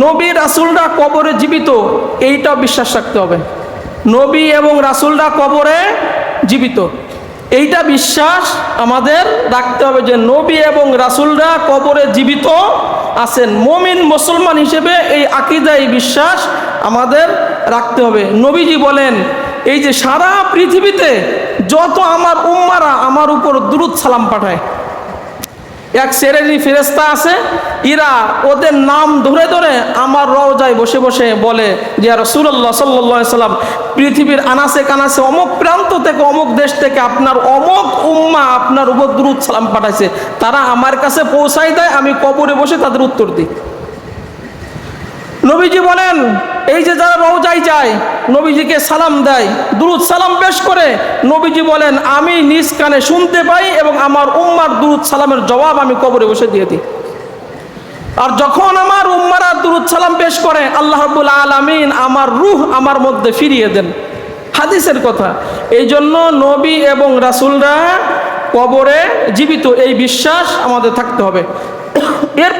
নবী রাসূলরা কবরে জীবিত, এইটাও বিশ্বাস রাখতে হবে। নবী এবং রাসূলরা কবরে জীবিত, এইটা বিশ্বাস আমাদের রাখতে হবে যে নবী এবং রাসূলরা কবরে জীবিত আছেন। মুমিন মুসলমান হিসেবে এই আকীদা, এই বিশ্বাস আমাদের রাখতে হবে। নবীজি বলেন, এই যে সারা পৃথিবীতে যত আমার উম্মারা আমার উপর দুরূদ সালাম পাঠায়, এক শ্রেণী ফেরেশতা আছে, এরা ওদের নাম ধরে ধরে আমার রওজায় বসে বসে বলে যে ইয়া রাসূলুল্লাহ সাল্লাল্লাহু আলাইহি সাল্লাম, পৃথিবীর আনাচে কানাচে অমুক প্রান্ত থেকে অমুক দেশ থেকে আপনার অমুক উম্মা আপনার উপর দুরূদ সালাম পাঠাইছে, তারা আমার কাছে পৌঁছাই দেয়, আমি কবরে বসে তাদের উত্তর দিই। নবীজি বলেন, এই যে যারা রওজায় যায়, নবীজিকে সালাম দেয়, দুরূদ সালাম পেশ করে, নবীজি বলেন আমি নিজ কানে শুনতে পাই এবং আমার উম্মার দুরূদ সালামের জবাব আমি কবরে বসে দিয়ে দিই। আর যখন আমার উম্মারা দুরূদ সালাম পেশ করে, আল্লাহ রাব্বুল আলামিন আমার রূহ আমার মধ্যে ফিরিয়ে দেন। হাদিসের কথা। এই জন্য নবী এবং রাসূলরা কবরে জীবিত, এই বিশ্বাস আমাদের থাকতে হবে। এর